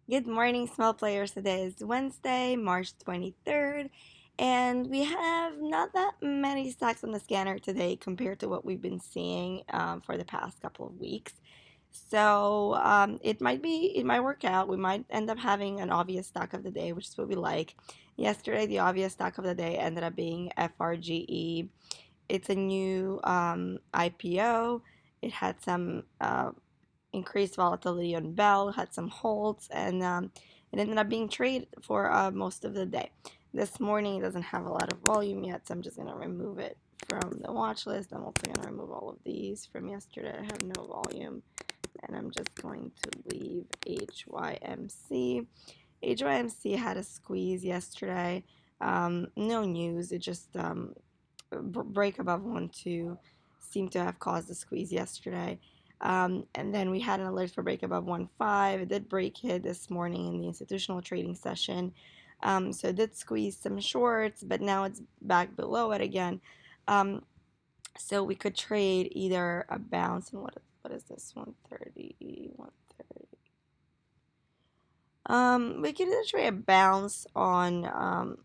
Good morning, small players. Today is Wednesday, March 23rd, and we have not that many stocks on the scanner today compared to what we've been seeing for the past couple of weeks. So it might work out. We might end up having an obvious stock of the day, which is what we like. Yesterday, the obvious stock of the day ended up being FRGE. It's a new IPO. It had some increased volatility on Bell, had some holds, and it ended up being traded for most of the day. This morning it doesn't have a lot of volume yet, so I'm just going to remove it from the watch list. I'm also going to remove all of these from yesterday. I have no volume, and I'm just going to leave HYMC. HYMC had a squeeze yesterday. No news. It just break above 1.2 seemed to have caused a squeeze yesterday. And then we had an alert for break above 1.5. It did break hit this morning in the institutional trading session. So it did squeeze some shorts, but now it's back below it again. So we could trade either a bounce, and what is this? 130, 130. We could either trade a bounce on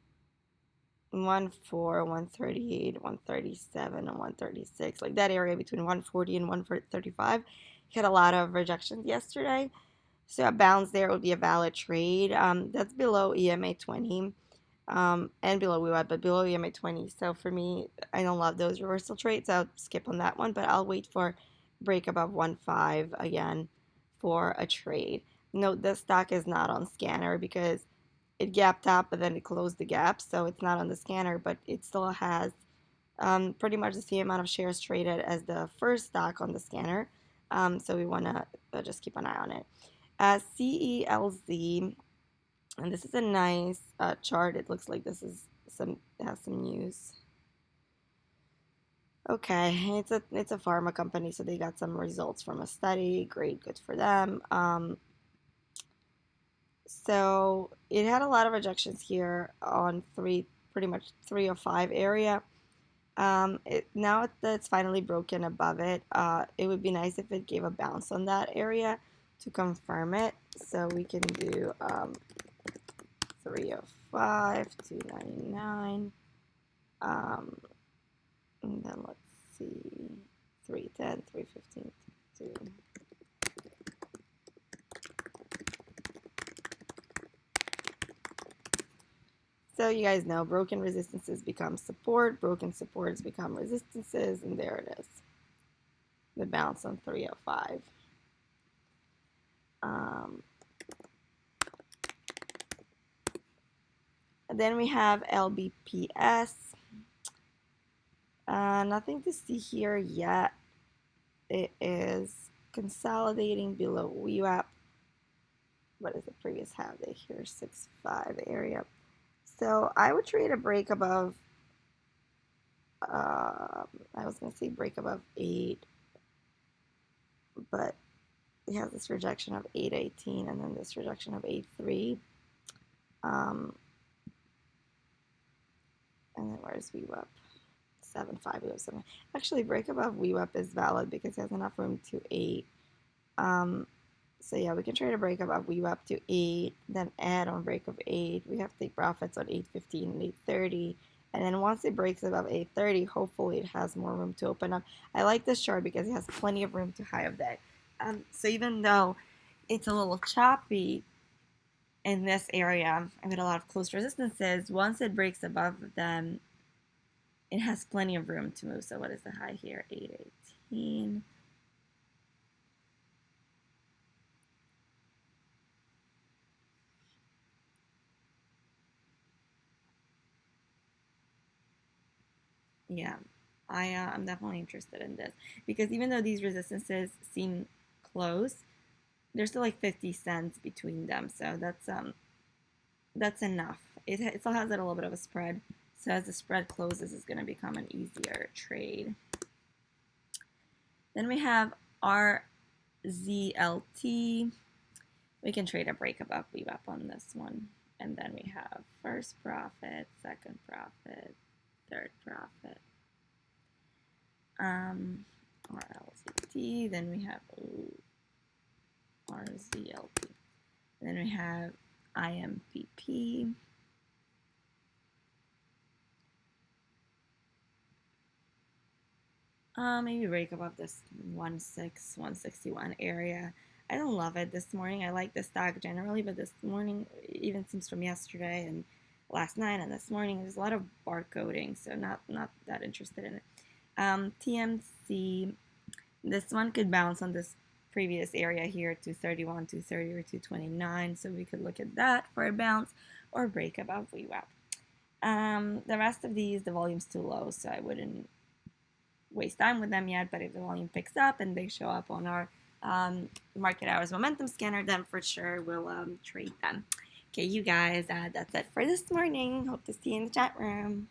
1.4, 138, 137, and 136, like that area between 140 and 135. He had a lot of rejections yesterday, so a bounce there would be a valid trade. That's below EMA 20, and below WeWeb, but below EMA 20. So for me, I don't love those reversal trades. So I'll skip on that one, but I'll wait for break above 1.5 again for a trade. Note this stock is not on scanner because it gapped up, but then it closed the gap, so it's not on the scanner, but it still has pretty much the same amount of shares traded as the first stock on the scanner. So we want to just keep an eye on it. CELZ, and this is a nice chart. It looks like this is it has some news. Okay, it's a pharma company, so they got some results from a study. Great, good for them. So it had a lot of rejections here on pretty much 305 area. Now that it's finally broken above it, it would be nice if it gave a bounce on that area to confirm it. So we can do 305, 299, and then let's see, 310, 315, 2. So you guys know broken resistances become support, broken supports become resistances, and there it is. The bounce on 305. Then we have LBPS. Nothing to see here yet. It is consolidating below WeWap. What is the previous half day here? 6.5 area. So I would trade a break above, I was going to say break above 8, but it has this rejection of 8.18 and then this rejection of 8.3. And then where's WeWap? 7.5, 7. Actually, break above WeWap is valid because it has enough room to 8. So yeah, we can trade a break above WeWap to 8, then add on break of 8. We have to take profits on 8.15 and 8.30. And then once it breaks above 8.30, hopefully it has more room to open up. I like this chart because it has plenty of room to high of day. So even though it's a little choppy in this area, I've got a lot of close resistances. Once it breaks above them, it has plenty of room to move. So what is the high here? 8.18. Yeah, I'm definitely interested in this because even though these resistances seem close, there's still like 50 cents between them. So that's enough. It still has a little bit of a spread. So as the spread closes, it's going to become an easier trade. Then we have RZLT. We can trade a break above WeWap on this one. And then we have first profit, second profit, third profit. RLZT. Then we have RZLT. And then we have IMPP. Maybe break above this 161 area. I don't love it this morning. I like the stock generally, but this morning, even seems from yesterday and last night and this morning, there's a lot of barcoding, so not that interested in it. TMC, this one could bounce on this previous area here, 231, 230, or 229, so we could look at that for a bounce or break above VWAP. The rest of these, the volume's too low, so I wouldn't waste time with them yet, but if the volume picks up and they show up on our market hours momentum scanner, then for sure we'll trade them. Okay, you guys, that's it for this morning. Hope to see you in the chat room.